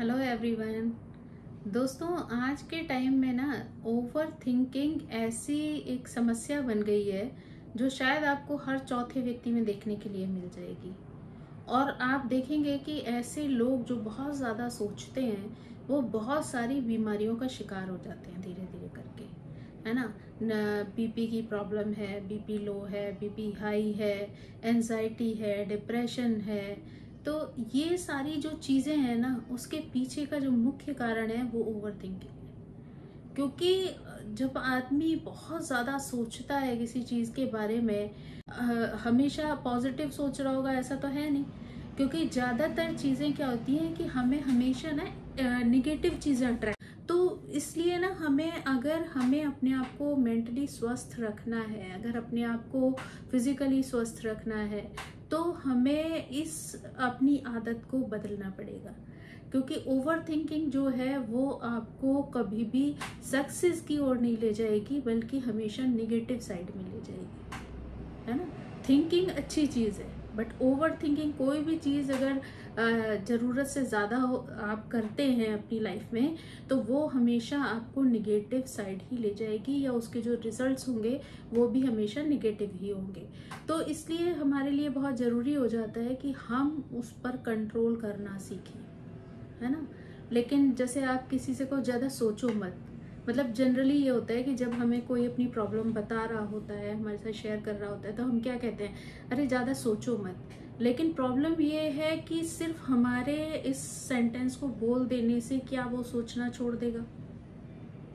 Hello everyone. दोस्तों, आज के टाइम में ना ओवर थिंकिंग ऐसी एक समस्या बन गई है जो शायद आपको हर चौथे व्यक्ति में देखने के लिए मिल जाएगी। और आप देखेंगे कि ऐसे लोग जो बहुत ज़्यादा सोचते हैं वो बहुत सारी बीमारियों का शिकार हो जाते हैं धीरे धीरे करके, है ना। बीपी की प्रॉब्लम है, बीपी लो है, बीपी हाई है, एंजाइटी है, डिप्रेशन है। तो ये सारी जो चीज़ें हैं ना, उसके पीछे का जो मुख्य कारण है वो ओवर थिंकिंग है। क्योंकि जब आदमी बहुत ज़्यादा सोचता है किसी चीज़ के बारे में, हमेशा पॉजिटिव सोच रहा होगा ऐसा तो है नहीं। क्योंकि ज़्यादातर चीज़ें क्या होती हैं कि हमें हमेशा ना निगेटिव चीज़ें अट्रैक्ट, तो इसलिए ना अगर हमें अपने आप को मेंटली स्वस्थ रखना है, अगर अपने आप को फिजिकली स्वस्थ रखना है, तो हमें इस अपनी आदत को बदलना पड़ेगा। क्योंकि ओवर थिंकिंग जो है वो आपको कभी भी सक्सेस की ओर नहीं ले जाएगी, बल्कि हमेशा निगेटिव साइड में ले जाएगी, है ना। थिंकिंग अच्छी चीज़ है, बट ओवर थिंकिंग, कोई भी चीज़ अगर ज़रूरत से ज़्यादा आप करते हैं अपनी लाइफ में, तो वो हमेशा आपको निगेटिव साइड ही ले जाएगी, या उसके जो रिजल्ट्स होंगे वो भी हमेशा निगेटिव ही होंगे। तो इसलिए हमारे लिए बहुत ज़रूरी हो जाता है कि हम उस पर कंट्रोल करना सीखें, है ना। लेकिन जैसे आप किसी से को ज़्यादा सोचो मत, मतलब जनरली ये होता है कि जब हमें कोई अपनी प्रॉब्लम बता रहा होता है, हमारे साथ शेयर कर रहा होता है, तो हम क्या कहते हैं, अरे ज़्यादा सोचो मत। लेकिन प्रॉब्लम ये है कि सिर्फ हमारे इस सेंटेंस को बोल देने से क्या वो सोचना छोड़ देगा?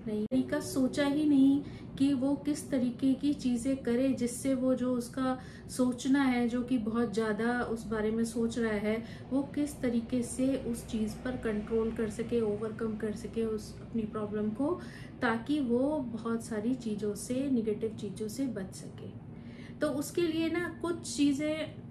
नहीं, तरीका सोचा ही नहीं कि वो किस तरीके की चीजें करे जिससे वो जो उसका सोचना है, जो कि बहुत ज्यादा उस बारे में सोच रहा है, वो किस तरीके से उस चीज पर कंट्रोल कर सके, ओवरकम कर सके उस अपनी प्रॉब्लम को, ताकि वो बहुत सारी चीजों से, निगेटिव चीजों से बच सके। तो उसके लिए ना कुछ चीजें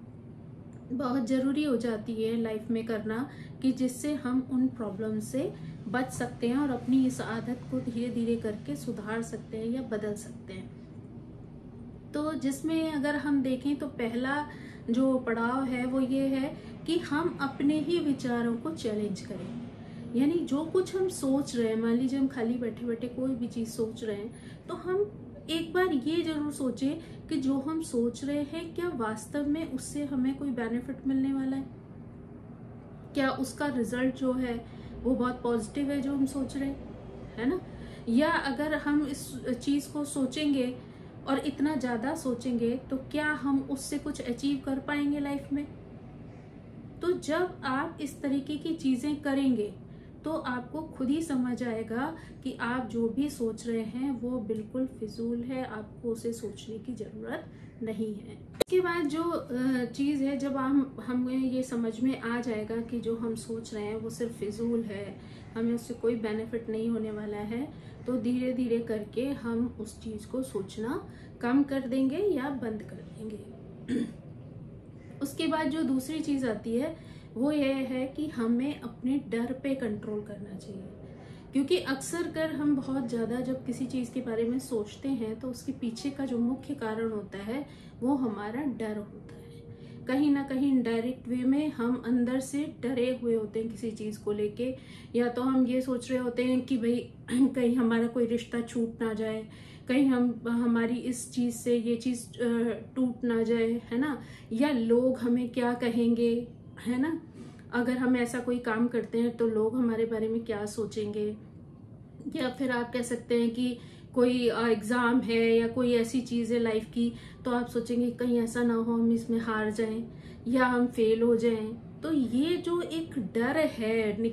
बहुत ज़रूरी हो जाती है लाइफ में करना, कि जिससे हम उन प्रॉब्लम से बच सकते हैं और अपनी इस आदत को धीरे धीरे करके सुधार सकते हैं या बदल सकते हैं। तो जिसमें अगर हम देखें तो पहला जो पड़ाव है वो ये है कि हम अपने ही विचारों को चैलेंज करें। यानी जो कुछ हम सोच रहे हैं, मान लीजिए हम खाली बैठे बैठे कोई भी चीज़ सोच रहे हैं, तो हम एक बार ये जरूर सोचें कि जो हम सोच रहे हैं क्या वास्तव में उससे हमें कोई बेनिफिट मिलने वाला है, क्या उसका रिजल्ट जो है वो बहुत पॉजिटिव है जो हम सोच रहे हैं, है ना। या अगर हम इस चीज को सोचेंगे और इतना ज्यादा सोचेंगे, तो क्या हम उससे कुछ अचीव कर पाएंगे लाइफ में? तो जब आप इस तरीके की चीजें करेंगे तो आपको खुद ही समझ आएगा कि आप जो भी सोच रहे हैं वो बिल्कुल फिजूल है, आपको उसे सोचने की जरूरत नहीं है। इसके बाद जो चीज़ है, जब हमें ये समझ में आ जाएगा कि जो हम सोच रहे हैं वो सिर्फ फिजूल है, हमें उससे कोई बेनिफिट नहीं होने वाला है, तो धीरे धीरे करके हम उस चीज़ को सोचना कम कर देंगे या बंद कर देंगे। उसके बाद जो दूसरी चीज़ आती है वो ये है कि हमें अपने डर पे कंट्रोल करना चाहिए। क्योंकि अक्सर कर हम बहुत ज़्यादा जब किसी चीज़ के बारे में सोचते हैं, तो उसके पीछे का जो मुख्य कारण होता है वो हमारा डर होता है। कहीं ना कहीं इनडायरेक्ट वे में हम अंदर से डरे हुए होते हैं किसी चीज़ को लेके, या तो हम ये सोच रहे होते हैं कि भाई कहीं हमारा कोई रिश्ता छूट ना जाए, कहीं हमारी इस चीज़ से ये चीज़ टूट ना जाए, है ना। या लोग हमें क्या कहेंगे, है ना। अगर हम ऐसा कोई काम करते हैं तो लोग हमारे बारे में क्या सोचेंगे। या फिर आप कह सकते हैं कि कोई एग्ज़ाम है या कोई ऐसी चीज़ है लाइफ की, तो आप सोचेंगे कहीं ऐसा ना हो हम इसमें हार जाएं या हम फेल हो जाएं। तो ये जो एक डर है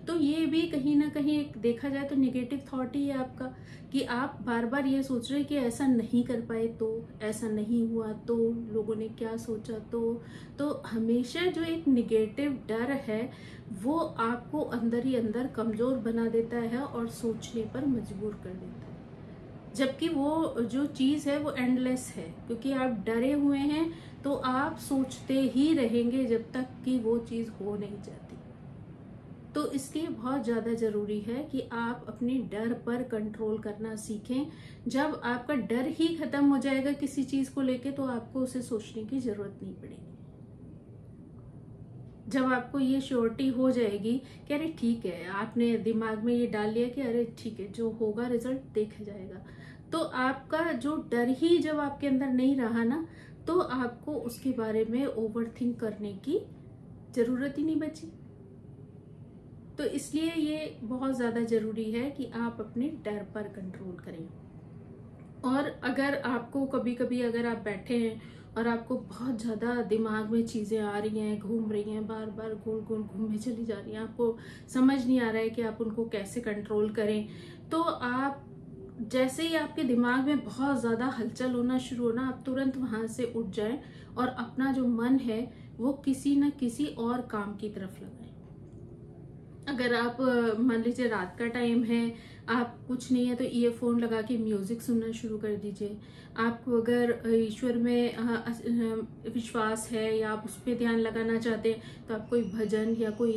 तो ये भी कहीं ना कहीं एक देखा जाए तो निगेटिव थॉट ही है आपका, कि आप बार बार ये सोच रहे हैं कि ऐसा नहीं कर पाए तो, ऐसा नहीं हुआ तो, लोगों ने क्या सोचा तो हमेशा जो एक निगेटिव डर है वो आपको अंदर ही अंदर कमजोर बना देता है और सोचने पर मजबूर कर देता है। जबकि वो जो चीज़ है वो एंडलेस है, क्योंकि आप डरे हुए हैं तो आप सोचते ही रहेंगे जब तक कि वो चीज़ हो नहीं जाती। तो इसलिए बहुत ज़्यादा ज़रूरी है कि आप अपने डर पर कंट्रोल करना सीखें। जब आपका डर ही खत्म हो जाएगा किसी चीज़ को लेके, तो आपको उसे सोचने की ज़रूरत नहीं पड़ेगी। जब आपको ये श्योरिटी हो जाएगी कि अरे ठीक है, आपने दिमाग में ये डाल लिया कि अरे ठीक है, जो होगा रिजल्ट देखा जाएगा, तो आपका जो डर ही जब आपके अंदर नहीं रहा ना, तो आपको उसके बारे में ओवरथिंक करने की जरूरत ही नहीं बची। तो इसलिए ये बहुत ज्यादा जरूरी है कि आप अपने डर पर कंट्रोल करें। और अगर आपको कभी कभी अगर आप बैठे हैं और आपको बहुत ज़्यादा दिमाग में चीज़ें आ रही हैं, घूम रही हैं, बार बार गोल गोल घूमे चली जा रही हैं, आपको समझ नहीं आ रहा है कि आप उनको कैसे कंट्रोल करें, तो आप जैसे ही आपके दिमाग में बहुत ज़्यादा हलचल होना शुरू होना, आप तुरंत वहाँ से उठ जाएं और अपना जो मन है वो किसी न किसी और काम की तरफ लगाएं। अगर आप मान लीजिए रात का टाइम है, आप कुछ नहीं है तो ईयरफोन लगा के म्यूजिक सुनना शुरू कर दीजिए। आपको अगर ईश्वर में विश्वास है या आप उस पर ध्यान लगाना चाहते हैं तो आप कोई भजन या कोई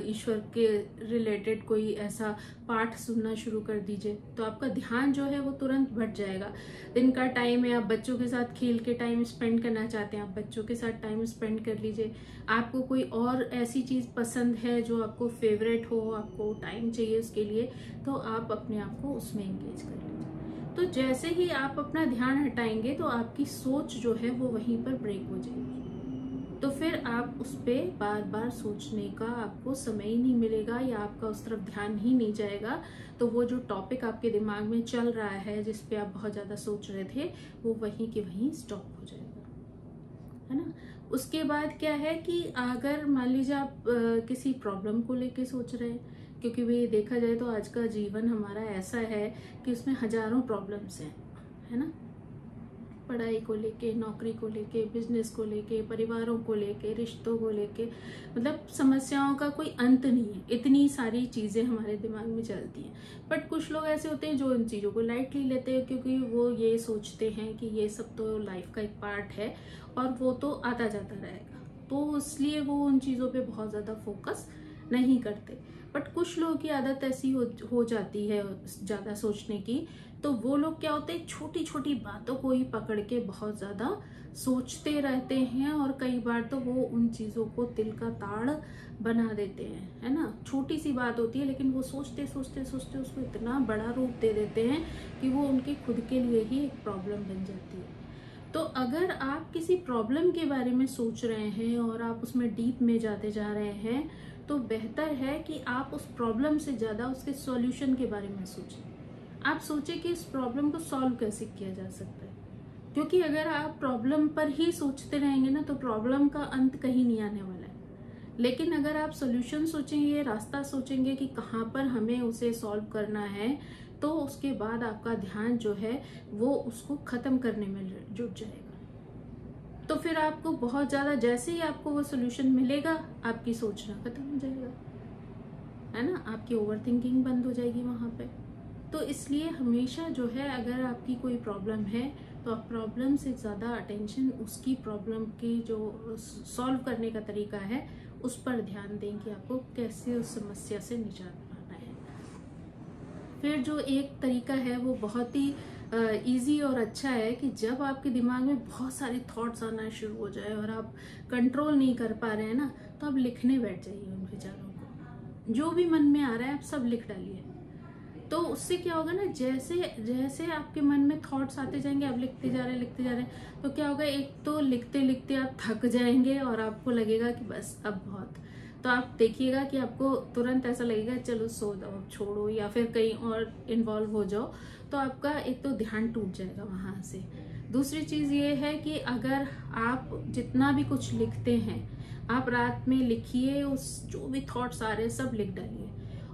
ईश्वर के रिलेटेड कोई ऐसा पाठ सुनना शुरू कर दीजिए, तो आपका ध्यान जो है वो तुरंत बढ़ जाएगा। दिन का टाइम है, आप बच्चों के साथ खेल के टाइम स्पेंड करना चाहते हैं, आप बच्चों के साथ टाइम स्पेंड कर लीजिए। आपको कोई और ऐसी चीज पसंद है जो आपको फेवरेट हो, आपको टाइम चाहिए उसके लिए, तो आप अपने आप को उसमें एंगेज कर लीजिए। तो जैसे ही आप अपना ध्यान हटाएंगे तो आपकी सोच जो है वो वहीं पर ब्रेक हो जाएगी। तो फिर आप उस पर बार बार सोचने का आपको समय ही नहीं मिलेगा या आपका उस तरफ ध्यान ही नहीं जाएगा। तो वो जो टॉपिक आपके दिमाग में चल रहा है, जिस पे आप बहुत ज्यादा सोच रहे थे, वो वहीं के वहीं स्टॉप हो जाएगा, है ना। उसके बाद क्या है कि अगर मान लीजिए आप किसी प्रॉब्लम को लेके सोच रहे हैं, क्योंकि वे देखा जाए तो आज का जीवन हमारा ऐसा है कि उसमें हजारों प्रॉब्लम्स हैं, है ना। पढ़ाई को लेके, नौकरी को लेके, बिजनेस को लेके, परिवारों को लेके, रिश्तों को लेके, मतलब समस्याओं का कोई अंत नहीं है। इतनी सारी चीजें हमारे दिमाग में चलती हैं। बट कुछ लोग ऐसे होते हैं जो इन चीजों को लाइटली लेते हैं, क्योंकि वो ये सोचते हैं कि ये सब तो लाइफ का एक पार्ट है और वो तो आता जाता रहेगा, तो इसलिए वो उन चीजों पे बहुत ज्यादा फोकस नहीं करते। बट कुछ लोगों की आदत ऐसी हो जाती है ज्यादा सोचने की, तो वो लोग क्या होते हैं, छोटी छोटी बातों को ही पकड़ के बहुत ज्यादा सोचते रहते हैं और कई बार तो वो उन चीजों को तिल का ताड़ बना देते हैं, है ना। छोटी सी बात होती है लेकिन वो सोचते सोचते सोचते उसको इतना बड़ा रूप दे देते हैं कि वो उनके खुद के लिए ही एक प्रॉब्लम बन जाती है। तो अगर आप किसी प्रॉब्लम के बारे में सोच रहे हैं और आप उसमें डीप में जाते जा रहे हैं, तो बेहतर है कि आप उस प्रॉब्लम से ज्यादा उसके सॉल्यूशन के बारे में सोचें। आप सोचें कि इस प्रॉब्लम को सॉल्व कैसे किया जा सकता है, क्योंकि अगर आप प्रॉब्लम पर ही सोचते रहेंगे ना, तो प्रॉब्लम का अंत कहीं नहीं आने वाला है। लेकिन अगर आप सॉल्यूशन सोचेंगे, रास्ता सोचेंगे कि कहाँ पर हमें उसे सॉल्व करना है, तो उसके बाद आपका ध्यान जो है वो उसको खत्म करने में जुट जाएगा। तो फिर आपको बहुत ज्यादा, जैसे ही आपको वो सोल्यूशन मिलेगा, आपकी सोचना खत्म हो जाएगा, है ना। आपकी ओवर थिंकिंग बंद हो जाएगी वहां पे। तो इसलिए हमेशा जो है, अगर आपकी कोई प्रॉब्लम है तो आप प्रॉब्लम से ज्यादा अटेंशन उसकी प्रॉब्लम की जो सॉल्व करने का तरीका है उस पर ध्यान दें कि आपको कैसे उस समस्या से निजात पाना है। फिर जो एक तरीका है वो बहुत ही इजी और अच्छा है कि जब आपके दिमाग में बहुत सारे थॉट्स आना शुरू हो जाए और आप कंट्रोल नहीं कर पा रहे हैं ना, तो आप लिखने बैठ जाइए उन विचारों को। जो भी मन में आ रहा है आप सब लिख डालिए। तो उससे क्या होगा ना, जैसे जैसे आपके मन में थॉट्स आते जाएंगे, आप लिखते जा रहे हैं, तो क्या होगा, एक तो लिखते लिखते आप थक जाएंगे और आपको लगेगा कि बस अब बहुत। तो आप देखिएगा कि आपको तुरंत ऐसा लगेगा चलो सो जाओ, छोड़ो, या फिर कहीं और इन्वॉल्व हो जाओ। तो आपका एक तो ध्यान टूट जाएगा वहां से। दूसरी चीज ये है कि अगर आप जितना भी कुछ लिखते हैं, आप रात में लिखिए, उस जो भी थॉट्स आ रहे हैं सब लिख डालिए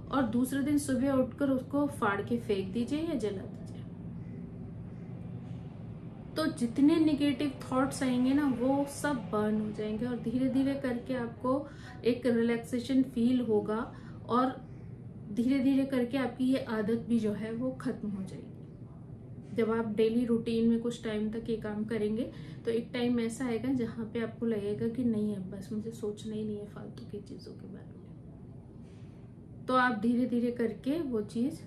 और दूसरे दिन सुबह उठकर उसको फाड़ के फेंक दीजिए या जला दीजिए। तो जितने निगेटिव थॉट्स आएंगे ना, वो सब बर्न हो जाएंगे और धीरे धीरे करके आपको एक रिलैक्सेशन फील होगा और धीरे धीरे करके आपकी ये आदत भी जो है वो खत्म हो जाएगी। जब आप डेली रूटीन में कुछ टाइम तक ये काम करेंगे तो एक टाइम ऐसा आएगा जहां पे आपको लगेगा कि नहीं, अब बस मुझे सोचना ही नहीं है फालतू की चीजों के बारे में। तो आप धीरे धीरे करके वो चीज,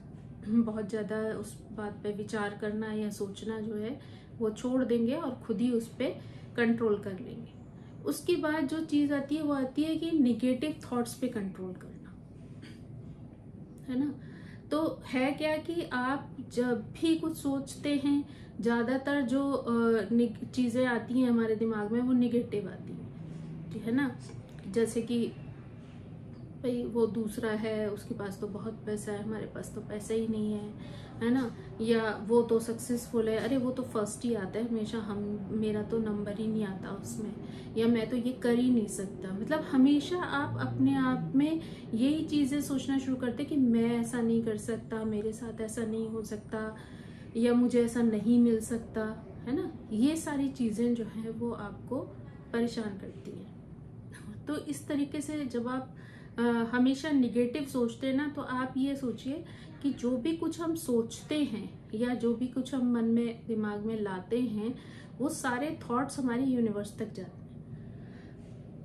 बहुत ज्यादा उस बात पे विचार करना या सोचना जो है वो छोड़ देंगे और खुद ही उस पे कंट्रोल कर लेंगे। उसके बाद जो चीज आती है वो आती है कि निगेटिव थॉट्स पे कंट्रोल करना, है ना। तो है क्या कि आप जब भी कुछ सोचते हैं, ज्यादातर जो चीजें आती हैं हमारे दिमाग में वो निगेटिव आती है, है ना। जैसे कि भाई वो दूसरा है, उसके पास तो बहुत पैसा है, हमारे पास तो पैसा ही नहीं है ना। या वो तो सक्सेसफुल है, अरे वो तो फर्स्ट ही आता है हमेशा, मेरा तो नंबर ही नहीं आता उसमें, या मैं तो ये कर ही नहीं सकता। मतलब हमेशा आप अपने आप में यही चीजें सोचना शुरू करते कि मैं ऐसा नहीं कर सकता, मेरे साथ ऐसा नहीं हो सकता, या मुझे ऐसा नहीं मिल सकता, है ना। ये सारी चीजें जो है वो आपको परेशान करती हैं। तो इस तरीके से जब आप हमेशा निगेटिव सोचते हैं ना, तो आप ये सोचिए कि जो भी कुछ हम सोचते हैं या जो भी कुछ हम मन में दिमाग में लाते हैं, वो सारे थॉट्स हमारे यूनिवर्स तक जाते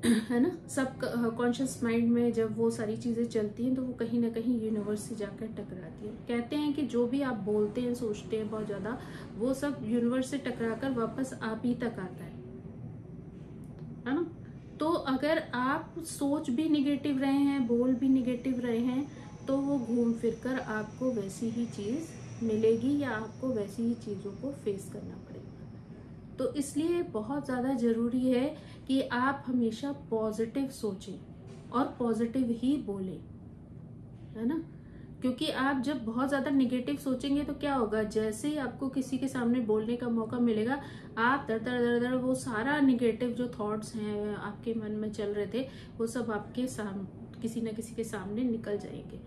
हैं, है ना। सब कॉन्शियस माइंड में जब वो सारी चीजें चलती हैं तो वो कहीं ना कहीं यूनिवर्स से जाकर टकराती है। कहते हैं कि जो भी आप बोलते हैं, सोचते हैं बहुत ज्यादा, वो सब यूनिवर्स से टकराकर वापस आप ही तक आता है ना। तो अगर आप सोच भी निगेटिव रहे हैं, बोल भी निगेटिव रहे हैं, तो वो घूम फिर कर आपको वैसी ही चीज मिलेगी या आपको वैसी ही चीजों को फेस करना पड़ेगा। तो इसलिए बहुत ज्यादा जरूरी है कि आप हमेशा पॉजिटिव सोचें और पॉजिटिव ही बोलें, है ना। क्योंकि आप जब बहुत ज्यादा निगेटिव सोचेंगे तो क्या होगा, जैसे ही आपको किसी के सामने बोलने का मौका मिलेगा, आप दर दर दर दर वो सारा निगेटिव जो थॉट्स हैं आपके मन में चल रहे थे, वो सब आपके सामने किसी न किसी के सामने निकल जाएंगे।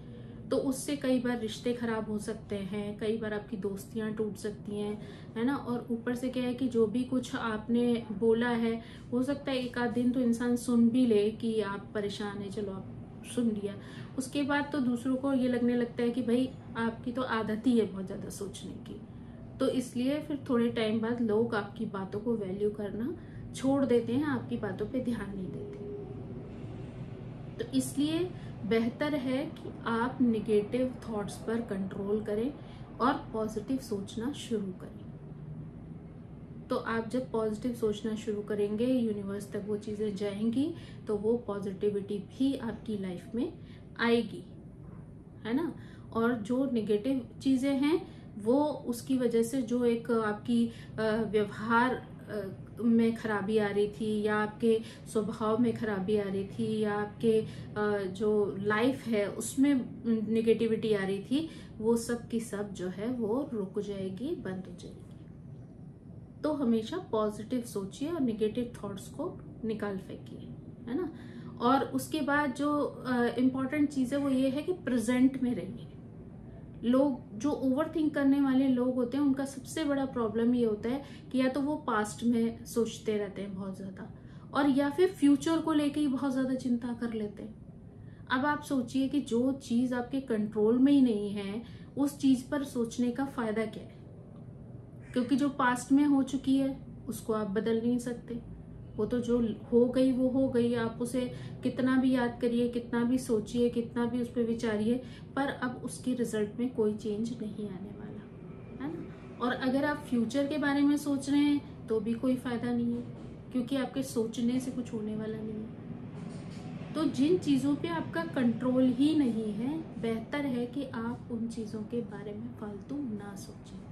तो उससे कई बार रिश्ते खराब हो सकते हैं, कई बार आपकी दोस्तियां टूट सकती हैं, है ना। और ऊपर से क्या है कि जो भी कुछ आपने बोला है, हो सकता है एक आध दिन तो इंसान सुन भी ले कि आप परेशान है, चलो आप सुन लिया, उसके बाद तो दूसरों को ये लगने लगता है कि भाई आपकी तो आदत ही है बहुत ज्यादा सोचने की। तो इसलिए फिर थोड़े टाइम बाद लोग आपकी बातों को वैल्यू करना छोड़ देते हैं, आपकी बातों पे ध्यान नहीं देते। तो इसलिए बेहतर है कि आप निगेटिव थॉट्स पर कंट्रोल करें और पॉजिटिव सोचना शुरू करें। तो आप जब पॉजिटिव सोचना शुरू करेंगे, यूनिवर्स तक वो चीजें जाएंगी, तो वो पॉजिटिविटी भी आपकी लाइफ में आएगी, है ना। और जो नेगेटिव चीजें हैं वो उसकी वजह से जो एक आपकी व्यवहार में खराबी आ रही थी, या आपके स्वभाव में खराबी आ रही थी, या आपके जो लाइफ है उसमें नेगेटिविटी आ रही थी, वो सब की सब जो है वो रुक जाएगी, बंद हो जाएगी। तो हमेशा पॉजिटिव सोचिए और नेगेटिव थॉट्स को निकाल फेंकिए, है ना। और उसके बाद जो इम्पोर्टेंट चीज है वो ये है कि प्रेजेंट में रहिए। लोग जो ओवर थिंक करने वाले लोग होते हैं, उनका सबसे बड़ा प्रॉब्लम ये होता है कि या तो वो पास्ट में सोचते रहते हैं बहुत ज्यादा, और या फिर फ्यूचर को लेके ही बहुत ज्यादा चिंता कर लेते हैं। अब आप सोचिए कि जो चीज आपके कंट्रोल में ही नहीं है, उस चीज पर सोचने का फायदा क्या है। क्योंकि जो पास्ट में हो चुकी है उसको आप बदल नहीं सकते, वो तो जो हो गई वो हो गई। आप उसे कितना भी याद करिए, कितना भी सोचिए, कितना भी उस पर विचारिए, पर अब उसके रिजल्ट में कोई चेंज नहीं आने वाला, है ना। और अगर आप फ्यूचर के बारे में सोच रहे हैं तो भी कोई फायदा नहीं है, क्योंकि आपके सोचने से कुछ होने वाला नहीं है। तो जिन चीजों पे आपका कंट्रोल ही नहीं है, बेहतर है कि आप उन चीजों के बारे में फालतू ना सोचें।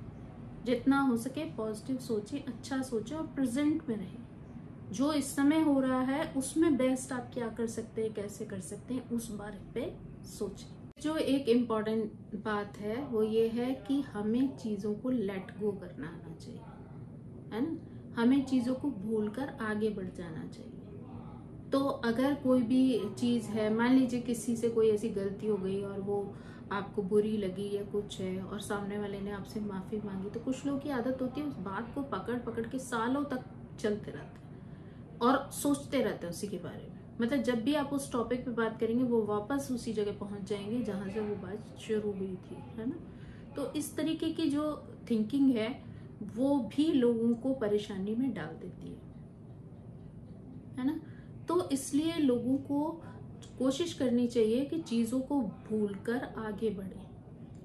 जितना हो सके पॉजिटिव सोचिए, अच्छा सोचें और प्रेजेंट में रहें। जो इस समय हो रहा है उसमें बेस्ट आप क्या कर सकते हैं, कैसे कर सकते हैं, उस बारे पे सोचें। जो एक इम्पॉर्टेंट बात है वो ये है कि हमें चीजों को लेट गो करना आना चाहिए, है ना। हमें चीजों को भूलकर आगे बढ़ जाना चाहिए। तो अगर कोई भी चीज है, मान लीजिए किसी से कोई ऐसी गलती हो गई और वो आपको बुरी लगी या कुछ है, और सामने वाले ने आपसे माफी मांगी, तो कुछ लोगों की आदत होती है उस बात को पकड़ पकड़ के सालों तक चलते रहते हैं और सोचते रहते हैं उसी के बारे में। मतलब जब भी आप उस टॉपिक पे बात करेंगे वो वापस उसी जगह पहुंच जाएंगे जहां से वो बात शुरू हुई थी, है ना। तो इस तरीके की जो थिंकिंग है वो भी लोगों को परेशानी में डाल देती है ना। तो इसलिए लोगों को कोशिश करनी चाहिए कि चीजों को भूलकर आगे बढ़े,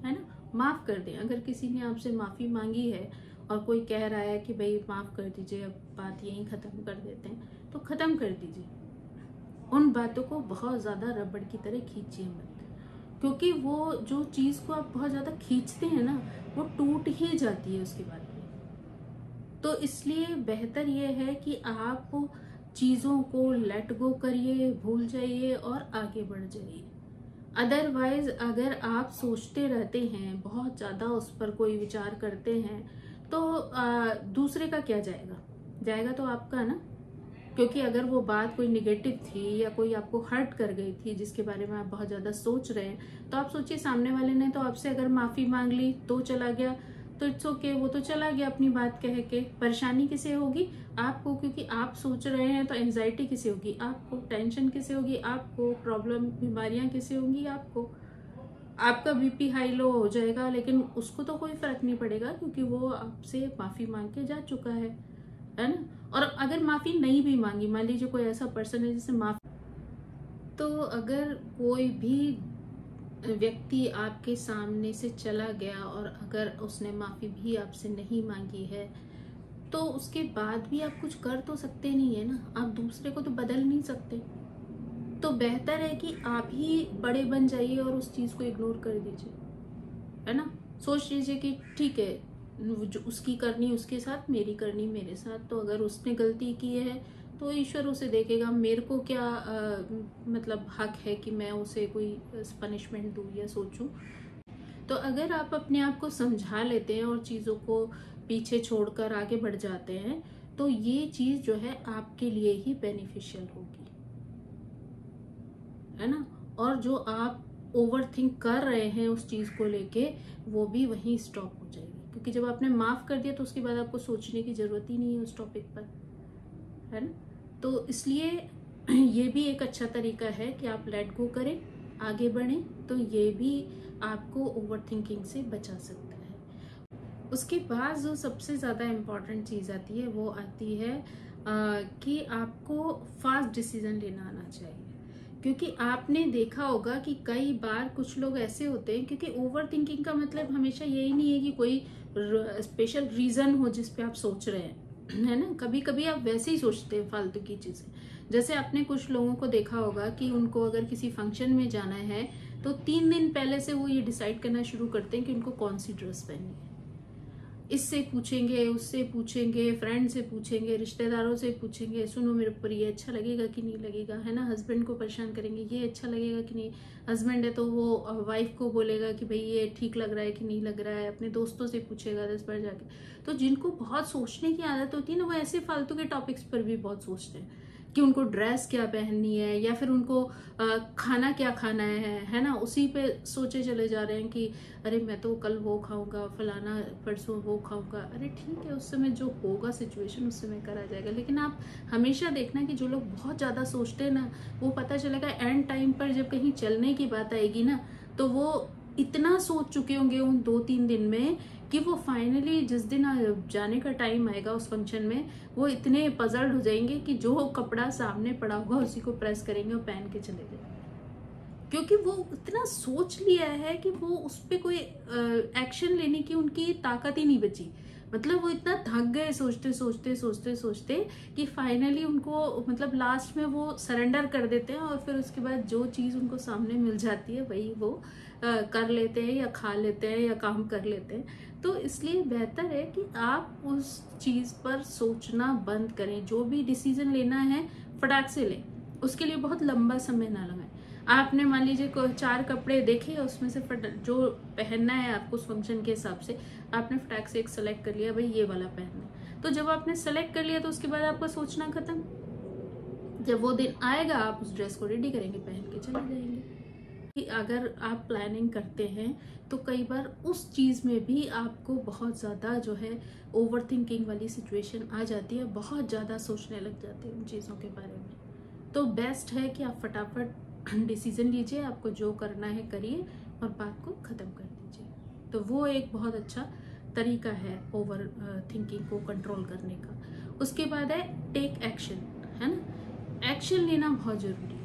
है ना। माफ कर दें। अगर किसी ने आपसे माफी मांगी है और कोई कह रहा है कि भाई माफ़ कर दीजिए, अब बात यहीं ख़त्म कर देते हैं, तो ख़त्म कर दीजिए। उन बातों को बहुत ज़्यादा रबड़ की तरह खींचिए मत, क्योंकि वो जो चीज़ को आप बहुत ज़्यादा खींचते हैं ना, वो टूट ही जाती है उसके बाद में। तो इसलिए बेहतर ये है कि आप चीज़ों को लेट गो करिए, भूल जाइए और आगे बढ़ जाइए। अदरवाइज अगर आप सोचते रहते हैं, बहुत ज़्यादा उस पर कोई विचार करते हैं, तो दूसरे का क्या जाएगा? जाएगा तो आपका ना, क्योंकि अगर वो बात कोई निगेटिव थी या कोई आपको हर्ट कर गई थी जिसके बारे में आप बहुत ज़्यादा सोच रहे हैं, तो आप सोचिए सामने वाले ने तो आपसे अगर माफ़ी मांग ली तो चला गया, तो इट्स ओके, वो तो चला गया अपनी बात कह के। परेशानी किसे होगी? आपको, क्योंकि आप सोच रहे हैं। तो एंजाइटी किसे होगी? आपको। टेंशन किसे होगी? आपको। प्रॉब्लम, बीमारियां किसे होंगी? आपको। आपका बीपी हाई लो हो जाएगा, लेकिन उसको तो कोई फर्क नहीं पड़ेगा, क्योंकि वो आपसे माफी मांग के जा चुका है ना। और अगर माफी नहीं भी मांगी, मान लीजिए कोई ऐसा पर्सन है जिसे माफी, तो अगर कोई भी व्यक्ति आपके सामने से चला गया और अगर उसने माफी भी आपसे नहीं मांगी है, तो उसके बाद भी आप कुछ कर तो सकते नहीं है ना, आप दूसरे को तो बदल नहीं सकते। तो बेहतर है कि आप ही बड़े बन जाइए और उस चीज को इग्नोर कर दीजिए, है ना। सोच लीजिए कि ठीक है, जो उसकी करनी उसके साथ, मेरी करनी मेरे साथ। तो अगर उसने गलती की है तो ईश्वर उसे देखेगा, मेरे को क्या मतलब हक है कि मैं उसे कोई पनिशमेंट दूं या सोचूं। तो अगर आप अपने आप को समझा लेते हैं और चीज़ों को पीछे छोड़कर आगे बढ़ जाते हैं, तो ये चीज़ जो है आपके लिए ही बेनिफिशियल होगी, है ना। और जो आप ओवर थिंक कर रहे हैं उस चीज़ को लेके, वो भी वहीं स्टॉप हो जाएगी, क्योंकि जब आपने माफ़ कर दिया तो उसके बाद आपको सोचने की ज़रूरत ही नहीं है उस टॉपिक पर, है ना। तो इसलिए ये भी एक अच्छा तरीका है कि आप लेट गो करें, आगे बढ़ें, तो ये भी आपको ओवर थिंकिंग से बचा सकता है। उसके बाद जो सबसे ज़्यादा इम्पॉर्टेंट चीज़ आती है, वो आती है कि आपको फास्ट डिसीजन लेना आना चाहिए। क्योंकि आपने देखा होगा कि कई बार कुछ लोग ऐसे होते हैं, क्योंकि ओवर थिंकिंग का मतलब हमेशा यही नहीं है कि कोई स्पेशल रीज़न हो जिस पे आप सोच रहे हैं, है ना। कभी कभी आप वैसे ही सोचते हैं फालतू की चीज़ें। जैसे आपने कुछ लोगों को देखा होगा कि उनको अगर किसी फंक्शन में जाना है, तो 3 दिन पहले से वो ये डिसाइड करना शुरू करते हैं कि उनको कौन सी ड्रेस पहननी है। इससे पूछेंगे, उससे पूछेंगे, फ्रेंड से पूछेंगे, रिश्तेदारों से पूछेंगे, सुनो मेरे ऊपर ये अच्छा लगेगा कि नहीं लगेगा, है ना। हस्बैंड को परेशान करेंगे, ये अच्छा लगेगा कि नहीं। हस्बैंड है तो वो वाइफ को बोलेगा कि भाई ये ठीक लग रहा है कि नहीं लग रहा है। अपने दोस्तों से पूछेगा 10 बार जाके। तो जिनको बहुत सोचने की आदत होती है ना, वो ऐसे फालतू के टॉपिक्स पर भी बहुत सोचते हैं कि उनको ड्रेस क्या पहननी है, या फिर उनको खाना क्या खाना है ना। उसी पे सोचे चले जा रहे हैं कि अरे मैं तो कल वो खाऊंगा, फलाना परसों वो खाऊंगा। अरे ठीक है, उस समय जो होगा सिचुएशन, उस समय करा जाएगा। लेकिन आप हमेशा देखना कि जो लोग बहुत ज़्यादा सोचते हैं ना, वो पता चलेगा एंड टाइम पर जब कहीं चलने की बात आएगी ना, तो वो इतना सोच चुके होंगे उन 2-3 दिन में कि वो फाइनली जिस दिन जाने का टाइम आएगा उस फंक्शन में, वो इतने पजल्ड हो जाएंगे कि जो कपड़ा सामने पड़ा होगा उसी को प्रेस करेंगे और पहन के चले जाएंगे। क्योंकि वो इतना सोच लिया है कि वो उस पर कोई एक्शन लेने की उनकी ताकत ही नहीं बची। मतलब वो इतना थक गए सोचते सोचते सोचते सोचते कि फाइनली उनको, मतलब लास्ट में वो सरेंडर कर देते हैं, और फिर उसके बाद जो चीज़ उनको सामने मिल जाती है वही वो कर लेते हैं या खा लेते हैं या काम कर लेते हैं। तो इसलिए बेहतर है कि आप उस चीज़ पर सोचना बंद करें। जो भी डिसीजन लेना है फटाक से लें, उसके लिए बहुत लंबा समय ना लगाएं। आपने मान लीजिए 4 कपड़े देखे, उसमें से जो पहनना है आपको उस फंक्शन के हिसाब से, आपने फटाक से एक सेलेक्ट कर लिया, भाई ये वाला पहनना है। तो जब आपने सेलेक्ट कर लिया तो उसके बाद आपका सोचना खत्म। जब वो दिन आएगा आप उस ड्रेस को रेडी करेंगे, पहन के चले जाएंगे। कि अगर आप प्लानिंग करते हैं तो कई बार उस चीज़ में भी आपको बहुत ज़्यादा जो है ओवर थिंकिंग वाली सिचुएशन आ जाती है, बहुत ज़्यादा सोचने लग जाते हैं उन चीज़ों के बारे में। तो बेस्ट है कि आप फटाफट डिसीजन लीजिए, आपको जो करना है करिए और बात को ख़त्म कर दीजिए। तो वो एक बहुत अच्छा तरीका है ओवर थिंकिंग को कंट्रोल करने का। उसके बाद है टेक एक्शन, है ना। एक्शन लेना बहुत ज़रूरी है।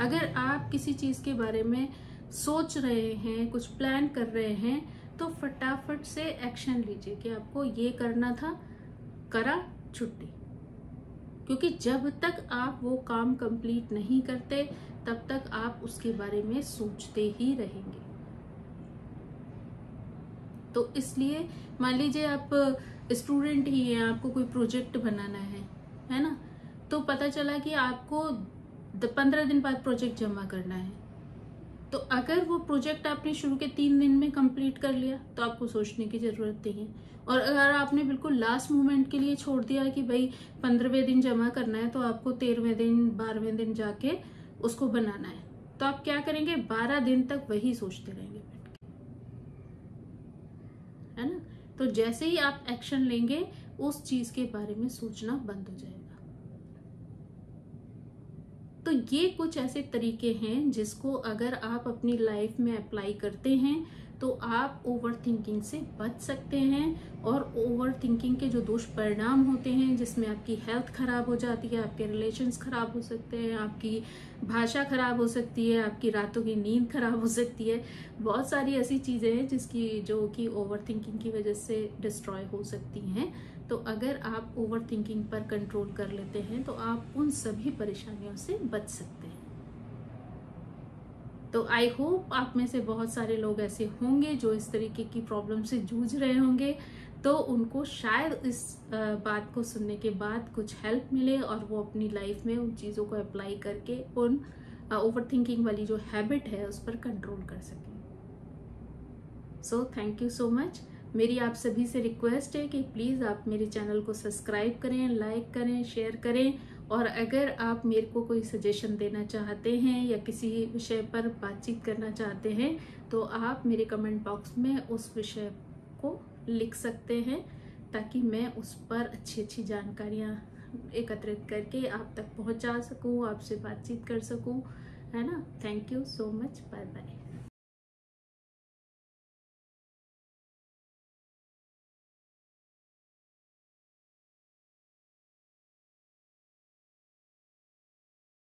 अगर आप किसी चीज़ के बारे में सोच रहे हैं, कुछ प्लान कर रहे हैं, तो फटाफट से एक्शन लीजिए कि आपको ये करना था, करा, छुट्टी। क्योंकि जब तक आप वो काम कंप्लीट नहीं करते तब तक आप उसके बारे में सोचते ही रहेंगे। तो इसलिए मान लीजिए आप स्टूडेंट ही हैं, आपको कोई प्रोजेक्ट बनाना है ना, तो पता चला कि आपको 15 दिन बाद प्रोजेक्ट जमा करना है, तो अगर वो प्रोजेक्ट आपने शुरू के 3 दिन में कंप्लीट कर लिया तो आपको सोचने की जरूरत नहीं है। और अगर आपने बिल्कुल लास्ट मोमेंट के लिए छोड़ दिया कि भाई 15वें दिन जमा करना है, तो आपको 13वें दिन 12वें दिन जाके उसको बनाना है, तो आप क्या करेंगे, 12 दिन तक वही सोचते रहेंगे, है ना। तो जैसे ही आप एक्शन लेंगे उस चीज के बारे में सोचना बंद हो जाएगा। तो ये कुछ ऐसे तरीके हैं जिसको अगर आप अपनी लाइफ में अप्लाई करते हैं तो आप ओवर थिंकिंग से बच सकते हैं। और ओवर थिंकिंग के जो दुष्परिणाम होते हैं, जिसमें आपकी हेल्थ खराब हो जाती है, आपके रिलेशंस खराब हो सकते हैं, आपकी भाषा खराब हो सकती है, आपकी रातों की नींद खराब हो सकती है, बहुत सारी ऐसी चीजें हैं जो कि ओवर थिंकिंग की वजह से डिस्ट्रॉय हो सकती हैं। तो अगर आप ओवर थिंकिंग पर कंट्रोल कर लेते हैं तो आप उन सभी परेशानियों से बच सकते हैं। तो आई होप आप में से बहुत सारे लोग ऐसे होंगे जो इस तरीके की प्रॉब्लम से जूझ रहे होंगे, तो उनको शायद इस बात को सुनने के बाद कुछ हेल्प मिले और वो अपनी लाइफ में उन चीज़ों को अप्लाई करके उन ओवर थिंकिंग वाली जो हैबिट है उस पर कंट्रोल कर सकें। So thank you so much. मेरी आप सभी से रिक्वेस्ट है कि प्लीज़ आप मेरे चैनल को सब्सक्राइब करें, लाइक करें, शेयर करें। और अगर आप मेरे को कोई सजेशन देना चाहते हैं या किसी विषय पर बातचीत करना चाहते हैं तो आप मेरे कमेंट बॉक्स में उस विषय को लिख सकते हैं, ताकि मैं उस पर अच्छी अच्छी जानकारियाँ एकत्रित करके आप तक पहुंचा सकूं, आपसे बातचीत कर सकूं, है ना। Thank you so much. Bye bye.